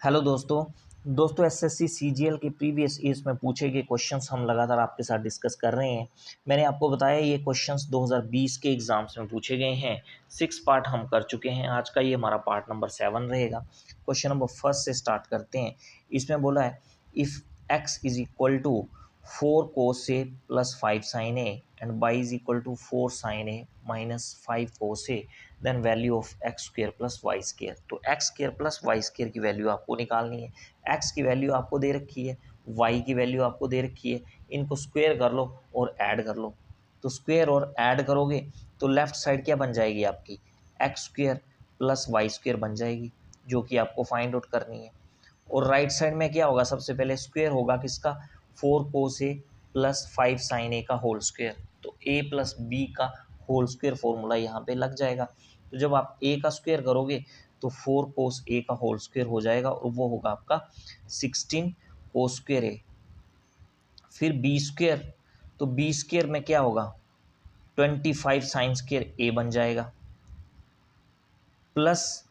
Hello दोस्तों SSC CGL के previous years में पूछे गए क्वेश्चंस हम लगातार आपके साथ डिस्कस कर रहे हैं। मैंने आपको बताया ये क्वेश्चंस 2020 के एग्जाम्स में पूछे गए हैं। 6 पार्ट हम कर चुके हैं। आज का ये हमारा पार्ट नंबर 7 रहेगा। क्वेश्चन नंबर फर्स्ट से स्टार्ट करते हैं। इसमें बोला है if x is equal to 4 cos a plus 5 sin a and y is equal to 4 sin a minus 5 cos a then value of X square plus Y square. तो X square plus Y square की value आपको निकालनी है। X की value आपको दे रखी है, Y की वैल्यू आपको दे रखी है। इनको स्क्वायर कर लो और ऐड कर लो। तो स्क्वायर और ऐड करोगे तो लेफ्ट साइड क्या बन जाएगी आपकी, x square plus Y square बन जाएगी, जो कि आपको फाइंड आउट करनी है। और राइट साइड में क्या होगा, सबसे पहले स्क्वायर होगा किसका, 4 cos a plus 5 sin a का होल स्क्वायर। तो a प्लस बी का होल स्क्वायर फॉर्मूला यहाँ पे लग जाएगा। तो जब आप a का स्क्वायर करोगे तो 4 cos a का होल स्क्वायर हो जाएगा और वो होगा आपका 16 cos स्क्वायर a। फिर b स्क्वायर, तो b स्क्वायर में क्या होगा, 25 sin स्क्वायर a बन जाएगा प्लस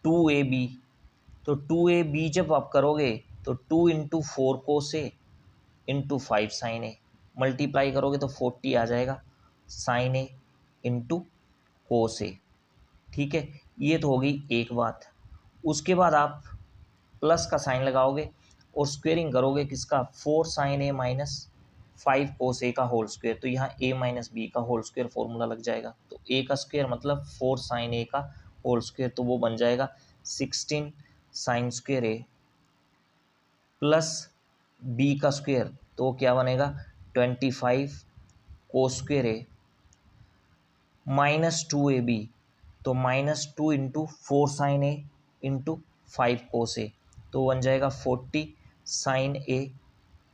2ab। तो 2ab जब आप करोगे तो 2 into 4 cos a into 5 sin a, multiply करोगे तो 40 आ जाएगा sin a इंटू कोस ए। ठीक है, ये तो होगी एक बात। उसके बाद आप प्लस का साइन लगाओगे और स्क्वेयरिंग करोगे किसका, 4 sin a minus 5 cos a का होल स्क्वायर। तो यहाँ a माइनस बी का होल स्क्वायर फॉर्मूला लग जाएगा। तो a का स्क्वायर मतलब 4 sin a का होल स्क्वायर, तो वो बन जाएगा 16 sin square a plus b का स्क्वायर, तो क्या बनेगा 25 cos square a minus 2ab। तो minus 2 into 4 sin a into 5 cos a, तो बन जाएगा 40 sin a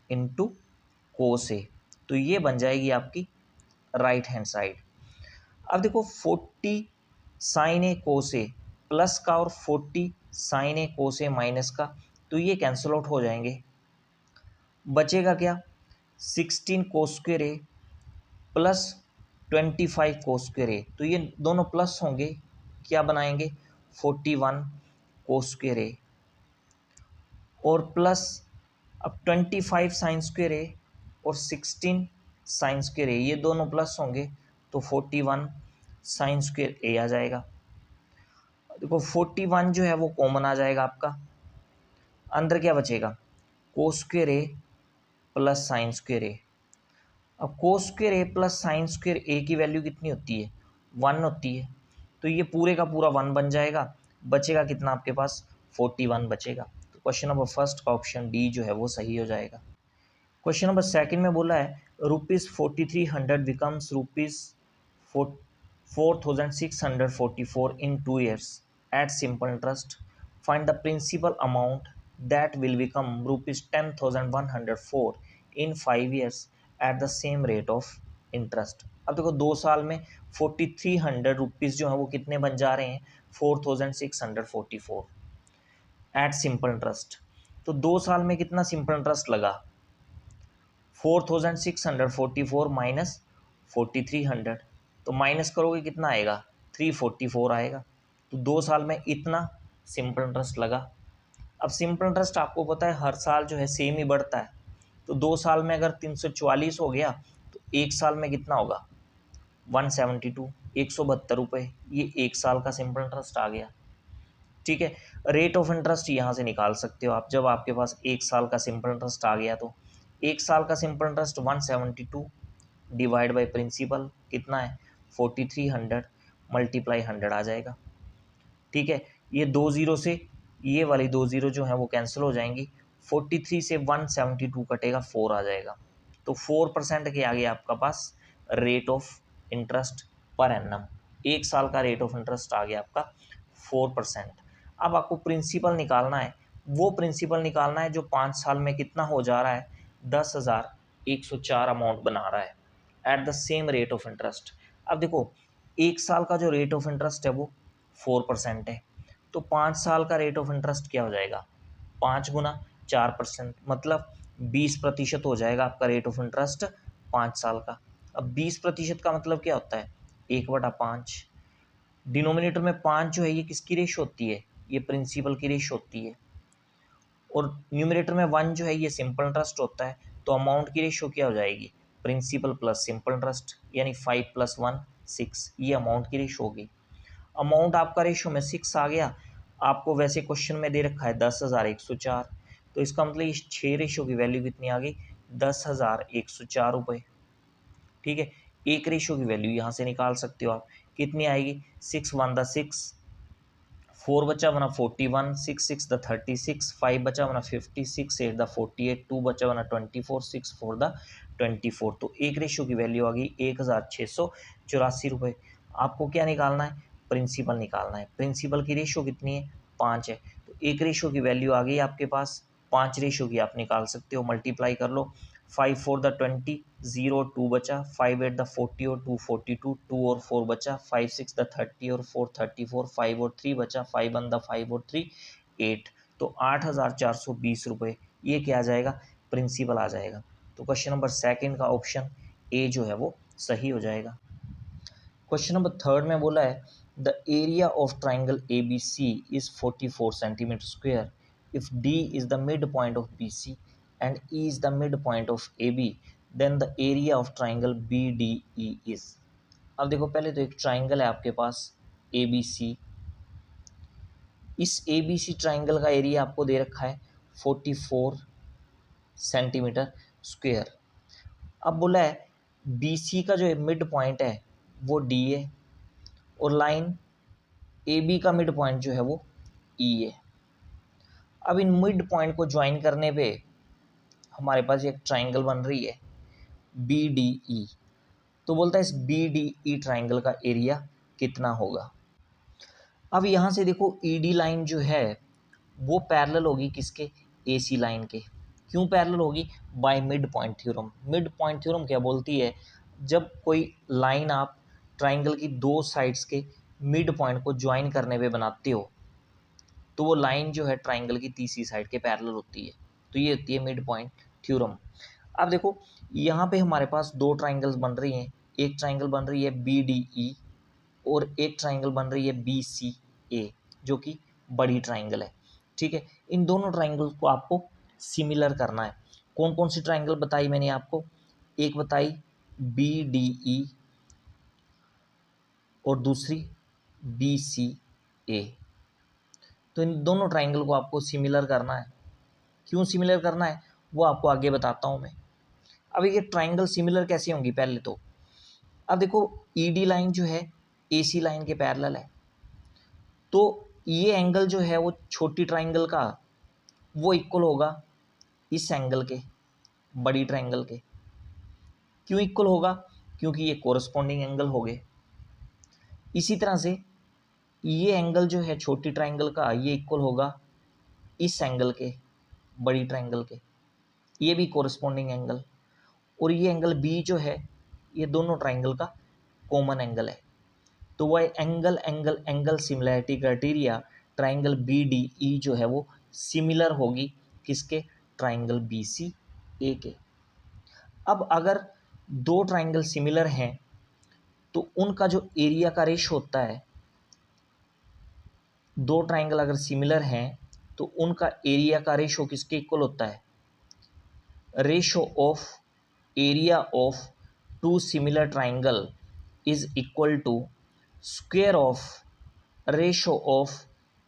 इंटू कोस ए। तो ये बन जाएगी आपकी राइट हैंड साइड। अब देखो 40 sin a cos a plus का और 40 sin a cos a minus का, तो ये कैंसिल आउट हो जाएंगे। बचेगा क्या, 16 cos square a plus 25 cos square a। तो ये दोनों प्लस होंगे, क्या बनाएंगे 41 cos स्क्वायर a और प्लस अब 25 sin स्क्वायर a और 16 sin स्क्वायर a, ये दोनों प्लस होंगे तो 41 sin स्क्वायर a आ जाएगा। देखो 41 जो है वो कॉमन आ जाएगा आपका, अंदर क्या बचेगा cos square a plus sin square a। अब cos square a plus sine square a की वैल्यू कितनी होती है, 1 होती है। तो ये पूरे का पूरा 1 बन जाएगा। बचेगा कितना आपके पास, 41 बचेगा। तो क्वेश्चन नंबर फर्स्ट का ऑप्शन डी जो है वो सही हो जाएगा। क्वेश्चन नंबर सेकंड में बोला है ₹4300 becomes ₹4644 in 2 years at simple interest. Find the principal amount that will become ₹10,104 in 5 years at the same rate of interest. अब देखो 2 साल में 4300 रुपीज़ जो है वो कितने बन जा रहे हैं, 4644 एट सिंपल इंटरेस्ट। तो 2 साल में कितना सिंपल इंटरेस्ट लगा, 4644 माइनस 4300, तो माइनस करोगे कितना आएगा, 344 आएगा। तो 2 साल में इतना सिंपल इंटरेस्ट लगा। अब सिंपल इंटरेस्ट आपको पता है हर साल जो है सेम ही बढ़ता है। तो 2 साल में अगर 344 हो गया तो 1 साल में कितना होगा, 172, 172 रुपये। ये 1 साल का सिंपल इंटरेस्ट आ गया। ठीक है, रेट ऑफ इंटरेस्ट यहाँ से निकाल सकते हो आप। जब आपके पास 1 साल का सिंपल इंटरेस्ट आ गया तो 1 साल का simple interest 172 divide by principal कितना है 4300 मल्टीप्लाई 100 आ जाएगा। ठीक है, ये 2 जीरो से ये वाली 2 जीरो जो है वो कैंसिल हो जाएंगी। 43 से 172 कटेगा, 4 आ जाएगा। तो 4% के आगे आपका पास rate of interest per annum, 1 साल का रेट ऑफ इंटरेस्ट आ गया आपका 4%। अब आपको प्रिंसिपल निकालना है। वो प्रिंसिपल निकालना है जो 5 साल में कितना हो जा रहा है, 10,104 अमाउंट बना रहा है eight the same rate of interest. अब देखो 1 साल का जो रेट ऑफ इंटरेस्ट है वो 4% है, तो 5 साल का रेट ऑफ इंटरेस्ट क्या हो जाएगा, 5 गुना 4%, मतलब 20% हो जाएगा आपका रेट ऑफ इंटरेस्ट 5 साल का। अब 20% का मतलब क्या होता है, 1/5। डिनोमिनेटर में 5 जो है ये किसकी रेशो होती है, ये प्रिंसिपल की रेशो होती है। और न्यूमरेटर में 1 जो है ये सिंपल इंटरेस्ट होता है, तो अमाउंट की रेशियो क्या हो जाएगी, प्रिंसिपल प्लस सिंपल इंटरेस्ट, यानी 5 + 1 6, ये अमाउंट की रेशियो होगी। अमाउंट आपका रेशियो में 6 आ गया। आपको वैसे क्वेश्चन में दे रखा है 10,104, तो इसका मतलब इस 6 रेशियो की वैल्यू कितनी आ गई, 10,104 रुपये। ठीक है, एक रेशियो की वैल्यू यहाँ से निकाल सकते हो आप, कितनी आएगी, 6 1 द 6, 4 बचा बना 41, 6 6 द 36, 5 बचा बना 50, 6 8 द 48, 2 बचा बना 24, 6 4 द 24। तो एक रेशियो की वैल्यू आ गई 1,684 रुपये। आपको क्या निकालना है, प्रिंसिपल निकालना है। प्रिंसिपल की रेशियो कितनी है, 5 है। तो एक रेशियो की वैल्यू आ गई आपके पास, 5 रेशियो की आप निकाल सकते हो, मल्टीप्लाई कर लो। 5 4 द 20, 0 2 बचा, 5 8 द 40 और 2 42, 2 और 4 बचा, 5 6 द 30 और 4 34, 5 और 3 बचा, 5 1 द 5 और 3 8। तो 8,420 रुपये, ये क्या आ जाएगा, प्रिंसिपल आ जाएगा। तो क्वेश्चन नंबर सेकंड का ऑप्शन ए जो है वो सही हो जाएगा। क्वेश्चन नंबर थर्ड में बोला है the area of triangle A B C is 44 centimetre square if D is the mid point of B C and E is the mid point of A B, then the area of triangle B D E is. अब देखो, पहले तो एक triangle है आपके पास ए B C. इस A B C triangle का area आपको दे रखा है 44 सेंटीमीटर स्क्वेयर। अब बोला है बी सी का जो मिड पॉइंट है वो डी है, और लाइन ए बी का मिड पॉइंट जो है वो ई है। अब इन मिड पॉइंट को ज्वाइन करने पे हमारे पास एक ट्राइंगल बन रही है बी डी ई। तो बोलता है इस बी डी ई ट्राइंगल का एरिया कितना होगा। अब यहाँ से देखो, ई डी लाइन जो है वो पैरेलल होगी किसके, ए सी लाइन के। क्यों पैरेलल होगी, by mid point theorem. Mid point theorem क्या बोलती है, जब कोई लाइन आप ट्राइंगल की दो साइड्स के मिड पॉइंट को ज्वाइन करने पे बनाते हो, तो वो लाइन जो है ट्राइंगल की तीसरी साइड के पैरेलल होती है। तो ये होती है मिड पॉइंट थ्योरम। अब देखो, यहाँ पे हमारे पास दो ट्राइंगल्स बन रही हैं। एक ट्राइंगल बन रही है बी डी ई और एक ट्राइंगल बन रही है बी सी ए, जो कि बड़ी ट्राइंगल है। ठीक है, इन दोनों ट्राइंगल्स को आपको सिमिलर करना है। कौन कौन सी ट्राइंगल बताई मैंने आपको, एक बताई बी डी ई और दूसरी बी सी ए। तो इन दोनों ट्राइंगल को आपको सिमिलर करना है। क्यों सिमिलर करना है वो आपको आगे बताता हूँ मैं। अब ये ट्राइंगल सिमिलर कैसे होंगी पहले तो, अब देखो ई डी लाइन जो है ए सी लाइन के पैरेलल है, तो ये एंगल जो है वो छोटी ट्राइंगल का वो इक्वल होगा इस एंगल के, बड़ी ट्राइंगल के। क्यों इक्वल होगा, क्योंकि ये कोरस्पॉन्डिंग एंगल हो गए। इसी तरह से ये एंगल जो है छोटी ट्राइंगल का ये इक्वल होगा इस एंगल के, बड़ी ट्राइंगल के, ये भी कोरस्पॉन्डिंग एंगल। और ये एंगल बी जो है ये दोनों ट्राइंगल का कॉमन एंगल है। तो वह angle angle angle similarity criteria triangle B D E जो है वो सिमिलर होगी किसके, ट्राइंगल बी सी ए के। अब अगर दो ट्राइंगल सिमिलर हैं तो उनका जो एरिया का रेशो होता है, दो ट्राइंगल अगर सिमिलर हैं तो उनका एरिया का रेशो किसके इक्वल होता है, ratio of area of two similar triangle is equal to square of ratio of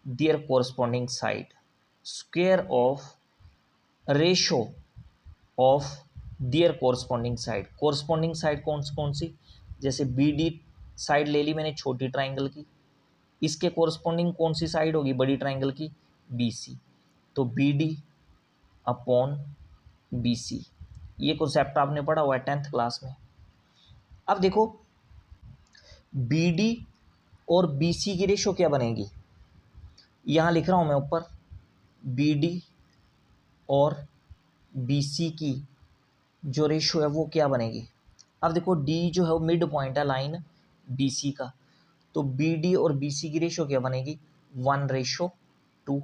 their corresponding side. Square of ratio of their corresponding side. Corresponding side कौन कौन सी, जैसे बी डी साइड ले ली मैंने छोटी triangle की, इसके कोरस्पॉन्डिंग कौन सी side होगी बड़ी ट्राइंगल की, बी सी। तो B D upon B C, ये कॉन्सेप्ट आपने पढ़ा हुआ है 10th क्लास में। अब देखो बी डी और बी सी की रेशो क्या बनेगी, यहाँ लिख रहा हूँ मैं ऊपर, बी डी और बी सी की जो रेशो है वो क्या बनेगी। अब देखो डी जो है वो मिड पॉइंट है लाइन बी सी का, तो बी डी और बी सी की रेशो क्या बनेगी, 1:2।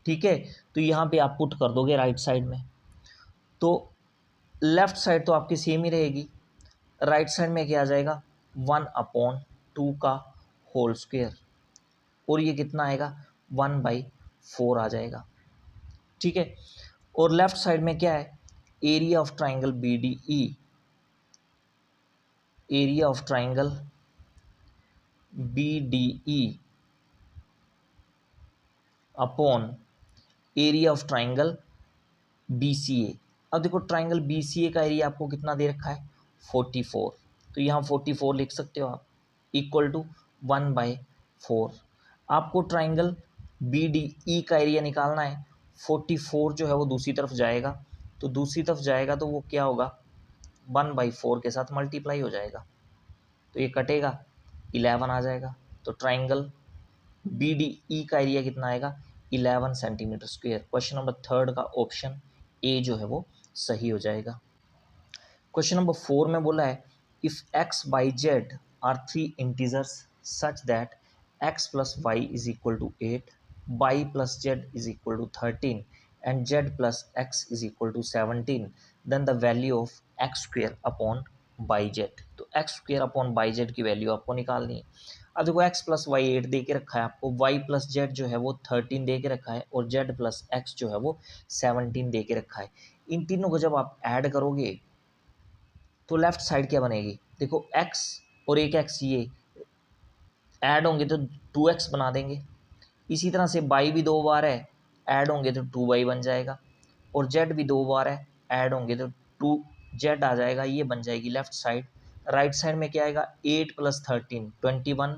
ठीक है, तो यहाँ पे आप पुट कर दोगे राइट साइड में, तो लेफ्ट साइड तो आपकी सेम ही रहेगी, राइट साइड में क्या आ जाएगा 1/2 का होल स्क्वायर, और ये कितना आएगा 1/4 आ जाएगा। ठीक है। और लेफ्ट साइड में क्या है, area of triangle B D E, area of triangle B D E upon area of triangle B C A. अब देखो ट्राइंगल बी सी ए का एरिया आपको कितना दे रखा है, 44, तो यहाँ 44 लिख सकते हो आप, इक्वल टू 1/4। आपको ट्राइंगल बी डी ई का एरिया निकालना है, 44 जो है वो दूसरी तरफ जाएगा, तो दूसरी तरफ जाएगा तो वो क्या होगा, 1/4 के साथ मल्टीप्लाई हो जाएगा, तो ये कटेगा, 11 आ जाएगा। तो ट्राइंगल बी डी ई का एरिया कितना आएगा, 11 सेंटीमीटर स्क्वेयर। क्वेश्चन नंबर 3 का ऑप्शन ए जो है वो सही हो जाएगा। क्वेश्चन नंबर 4 में बोला है if X Y Z are 3 integers such that X plus Y is equal to 8, Y plus Z is equal to 13 and Z plus X is equal to 17, then the value of X square upon Y Z. तो X square upon Y Z की value आपको निकालनी है। अब देखो x plus Y 8 दे के रखा है आपको, वाई प्लस जेड जो है वो 13 दे के रखा है, और जेड प्लस एक्स जो है वो 17 दे के रखा है। इन तीनों को जब आप ऐड करोगे तो लेफ्ट साइड क्या बनेगी, देखो x और एक x ये ऐड होंगे तो 2x बना देंगे। इसी तरह से y भी 2 बार है, ऐड होंगे तो 2y बन जाएगा, और z भी 2 बार है, ऐड होंगे तो 2z आ जाएगा, ये बन जाएगी लेफ्ट साइड। राइट साइड में क्या आएगा, 8 + 13 21,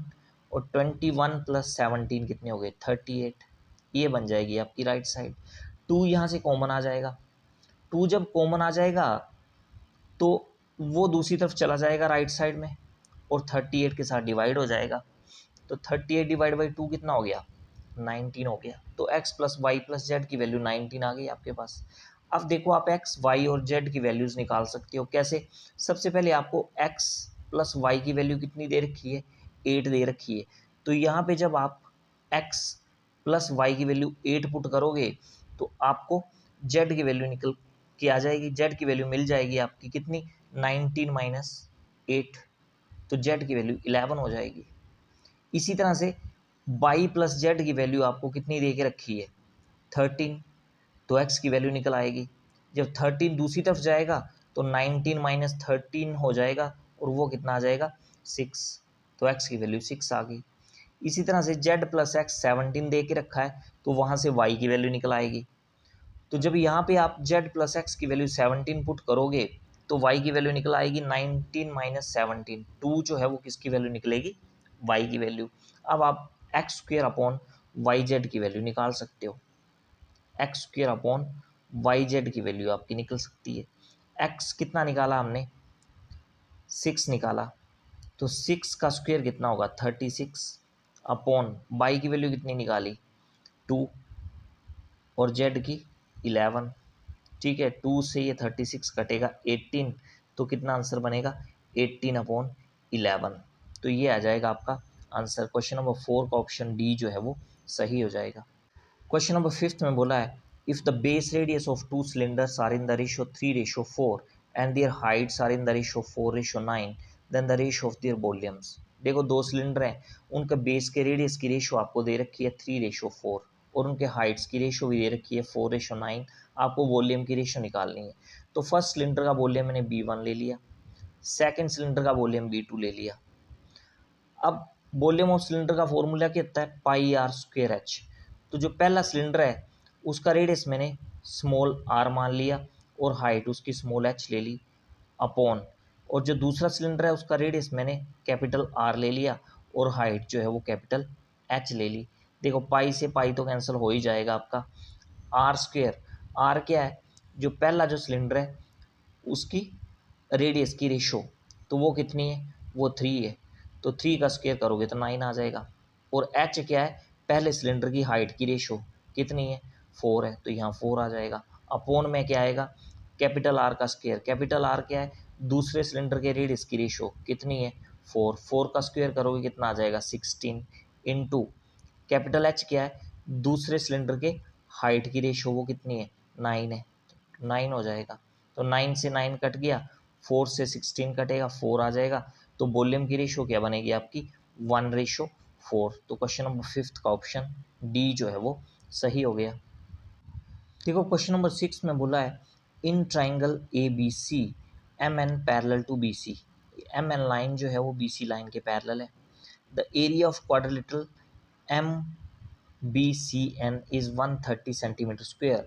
और 21 + 17 कितने हो गए, 38, ये बन जाएगी आपकी राइट साइड। 2 यहाँ से कॉमन आ जाएगा, 2 जब कॉमन आ जाएगा तो वो दूसरी तरफ चला जाएगा राइट साइड में, और 38 के साथ डिवाइड हो जाएगा, तो 38 डिवाइड बाई 2 कितना हो गया, 19 हो गया। तो x plus y plus z की वैल्यू 19 आ गई आपके पास। अब देखो आप x, y और z की वैल्यूज़ निकाल सकते हो कैसे। सबसे पहले आपको x प्लस वाई की वैल्यू कितनी दे रखी है, 8 दे रखी है, तो यहाँ पे जब आप x प्लस वाई की वैल्यू 8 पुट करोगे तो आपको z की वैल्यू निकल के आ जाएगी, z की वैल्यू मिल जाएगी आपकी कितनी, 19 माइनस 8, तो z की वैल्यू 11 हो जाएगी। इसी तरह से y प्लस जेड की वैल्यू आपको कितनी दे के रखी है, 13, तो x की वैल्यू निकल आएगी। जब 13 दूसरी तरफ जाएगा तो 19 माइनस 13 हो जाएगा, और वो कितना आ जाएगा, 6, तो x की वैल्यू 6 आ गई। इसी तरह से z प्लस एक्स 17 दे के रखा है, तो वहाँ से y की वैल्यू निकल आएगी। तो जब यहाँ पे आप z प्लस एक्स की वैल्यू 17 पुट करोगे तो y की वैल्यू निकल आएगी 19 माइनस 17, 2 जो है वो किसकी वैल्यू निकलेगी, y की वैल्यू। अब आप x square upon y z की वैल्यू निकाल सकते हो, x square upon y z की वैल्यू आपकी निकल सकती है। एक्स कितना निकाला हमने, 6 निकाला, तो 6 का स्क्वेयर कितना होगा, 36, अपॉन वाई की वैल्यू कितनी निकाली, 2, और जेड की 11, ठीक है। 2 से ये 36 कटेगा, 18, तो कितना आंसर बनेगा, 18/11, तो ये आ जाएगा आपका आंसर। क्वेश्चन नंबर 4 का ऑप्शन डी जो है वो सही हो जाएगा। क्वेश्चन नंबर 5 में बोला है if the base radius of 2 cylinders are in the ratio 3:4 and their heights are in the ratio 4:9, then the ratio of their volumes. देखो 2 सिलेंडर हैं, उनका बेस के रेडियस की रेशियो आपको दे रखी है 3:4, और उनके हाइट्स की रेशियो भी दे रखी है 4:9। आपको वॉल्यूम की रेशियो निकालनी है। तो फर्स्ट सिलेंडर का वॉल्यूम मैंने B1 ले लिया, सेकेंड सिलेंडर का वॉल्यूम B2 ले लिया। अब वॉल्यूम ऑफ सिलेंडर का फॉर्मूला क्या होता है, πr²h। तो जो पहला सिलेंडर है उसका रेडियस मैंने स्मॉल r मान लिया, और हाइट उसकी स्मॉल h ले ली, अपॉन, और जो दूसरा सिलेंडर है उसका रेडियस मैंने कैपिटल R ले लिया, और हाइट जो है वो कैपिटल H ले ली। देखो पाई से पाई तो कैंसिल हो ही जाएगा आपका, r², r क्या है, जो पहला जो सिलेंडर है उसकी रेडियस की रेशो, तो वो कितनी है, वो 3 है, तो 3 का स्क्वायर करोगे तो 9 आ जाएगा। और h क्या है, पहले सिलेंडर की हाइट की रेशो कितनी है, 4 है, तो यहाँ 4 आ जाएगा। अपॉन में क्या आएगा, कैपिटल R का स्क्वायर, कैपिटल R क्या है, दूसरे सिलेंडर के रेडियस की रेशो कितनी है, 4, 4 का स्क्वायर करोगे कितना आ जाएगा, 16, इंटू कैपिटल H क्या है, दूसरे सिलेंडर के हाइट की रेशो वो कितनी है, 9 है, 9 हो जाएगा। तो 9 से 9 कट गया, 4 से 16 कटेगा, 4 आ जाएगा। तो वॉल्यूम की रेशो क्या बनेगी आपकी, 1:4। तो क्वेश्चन नंबर 5 का ऑप्शन डी जो है वो सही हो गया। देखो क्वेश्चन नंबर 6 में बोला है in triangle A B C M N parallel to B C. M N line जो है वो बी सी लाइन के पैरेलल है। The area of quadrilateral M B C N is 130 centimetre square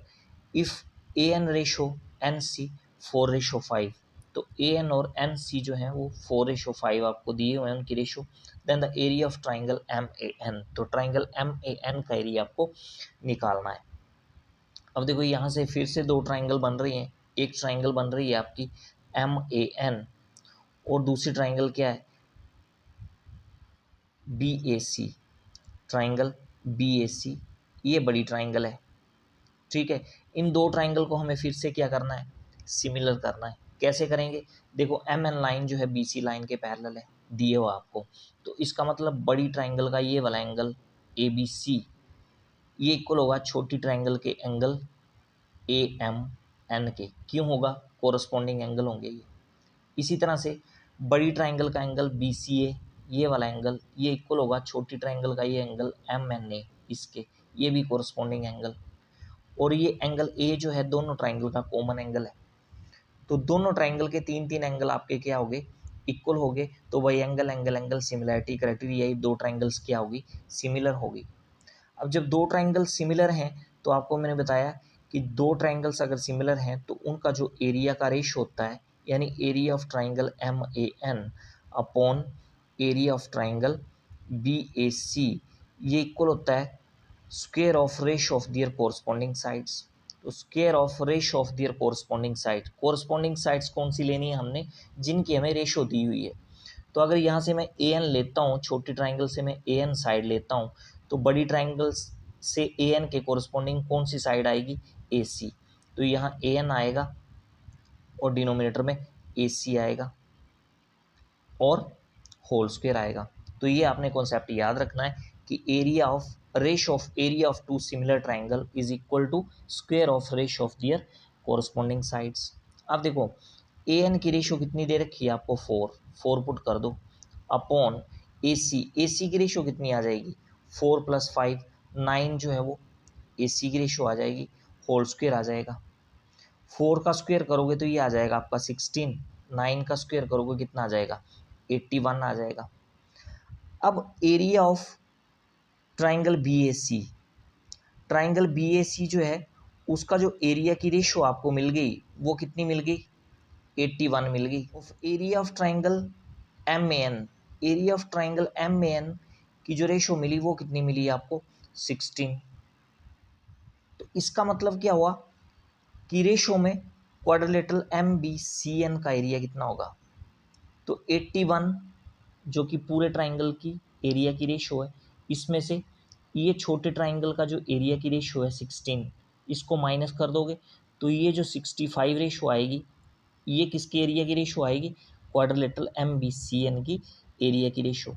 if A N ratio N C 4:5। तो A N और N C जो है वो 4:5 आपको दिए हुए हैं उनकी ratio. Then the area of triangle M A N, तो ट्राइंगल एम ए एन का एरिया आपको निकालना है। अब देखो यहाँ से फिर से दो ट्राइंगल बन रही हैं। एक ट्राइंगल बन रही है आपकी एम ए एन और दूसरी ट्राइंगल क्या है B A C. Triangle B A C ये बड़ी ट्राइंगल है, ठीक है। इन दो ट्राइंगल को हमें फिर से क्या करना है, सिमिलर करना है। कैसे करेंगे, देखो एम एन लाइन जो है बी सी लाइन के पैरेलल है, दिए हुआ आपको। तो इसका मतलब बड़ी ट्राइंगल का ये वाला एंगल ए बी सी ये इक्वल होगा छोटी ट्राइंगल के एंगल ए एम एन के। क्यों होगा, कोरस्पॉन्डिंग एंगल होंगे ये। इसी तरह से बड़ी ट्राइंगल का एंगल बी सी ए ये वाला एंगल ये इक्वल होगा छोटी ट्राइंगल का ये एंगल एम एन ए इसके, ये भी कोरस्पॉन्डिंग एंगल। और ये एंगल ए जो है दोनों ट्राइंगल का कॉमन एंगल है। तो दोनों ट्राइंगल के तीन तीन एंगल आपके क्या हो गए, इक्वल हो गए। तो वही angle angle angle similarity criteria, ये दो ट्राइंगल्स क्या होगी, सिमिलर होगी। अब जब दो ट्राइंगल सिमिलर हैं तो आपको मैंने बताया कि दो ट्राइंगल्स अगर सिमिलर हैं तो उनका जो एरिया का रेशो होता है, यानी area of triangle M A N upon area of triangle B A C, ये इक्वल होता है square of ratio of their corresponding sides. तो square of ratio of their corresponding side, corresponding sides कौन सी लेनी है हमने, जिनकी हमें रेशो दी हुई है। तो अगर यहाँ से मैं ए एन लेता हूँ, छोटी ट्राइंगल से मैं ए एन साइड लेता हूँ, तो बड़ी ट्राइंगल से ए एन के कोरस्पॉन्डिंग कौन सी साइड आएगी, ए सी। तो यहाँ ए एन आएगा और डिनोमिनेटर में ए सी आएगा और होल स्क्वायर आएगा। तो ये आपने कॉन्सेप्ट याद रखना है कि area of ratio of area of two similar triangle is equal to square of ratio of their corresponding sides. अब देखो ए एन की रेशो कितनी दे रखी है आपको, 4 पुट कर दो अपॉन ए सी की रेशो कितनी आ जाएगी, 4 + 5 9 जो है वो ए सी की रेशो आ जाएगी, होल स्क्वायर आ जाएगा। 4 का स्क्वायर करोगे तो ये आ जाएगा आपका 16, 9 का स्क्वायर करोगे कितना आ जाएगा, 81 आ जाएगा। अब area of triangle B A C, triangle B A C जो है उसका जो एरिया की रेशो आपको मिल गई वो कितनी मिल गई, 81 मिल गई। Area of triangle M A N, area of triangle M A N की जो रेशो मिली वो कितनी मिली आपको, 16। तो इसका मतलब क्या हुआ कि रेशो में quadrilateral M B C N का एरिया कितना होगा, तो 81 जो कि पूरे ट्राइंगल की एरिया की रेशो है, इसमें से ये छोटे ट्राइंगल का जो एरिया की रेशो है 16, इसको माइनस कर दोगे तो ये जो 65 रेशो आएगी ये किसके एरिया की रेशो आएगी, quadrilateral M B C N की एरिया की रेशो।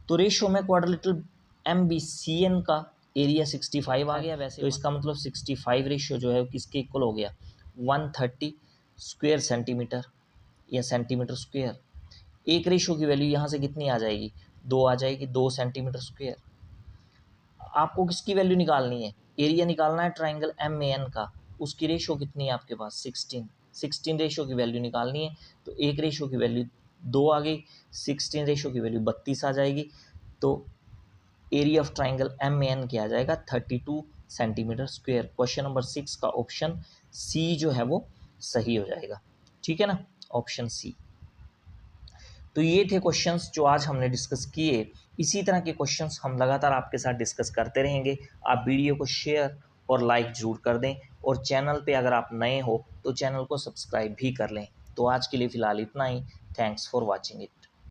तो रेशो में quadrilateral M B C N का एरिया 65 आ गया वैसे, तो इसका मतलब 65 रेशो जो है किसके इक्वल हो गया, 130 स्क्वायर सेंटीमीटर या सेंटीमीटर स्क्वायर। एक रेशो की वैल्यू यहाँ से कितनी आ जाएगी, 2 आ जाएगी, 2 सेंटीमीटर स्क्वायर। आपको किसकी वैल्यू निकालनी है, एरिया निकालना है ट्राइंगल एम ए एन का, उसकी रेशो कितनी है आपके पास, 16 रेशो की वैल्यू निकालनी है। तो एक रेशो की वैल्यू 2 आ गई, 16 रेशो की वैल्यू 32 आ जाएगी। तो area of triangle M A N क्या आ जाएगा, 32 सेंटीमीटर स्क्वायर। क्वेश्चन नंबर 6 का ऑप्शन सी जो है वो सही हो जाएगा, ठीक है ना, ऑप्शन सी। तो ये थे क्वेश्चंस जो आज हमने डिस्कस किए। इसी तरह के क्वेश्चंस हम लगातार आपके साथ डिस्कस करते रहेंगे। आप वीडियो को शेयर और लाइक जरूर कर दें और चैनल पे अगर आप नए हो तो चैनल को सब्सक्राइब भी कर लें। तो आज के लिए फ़िलहाल इतना ही। Thanks for watching it.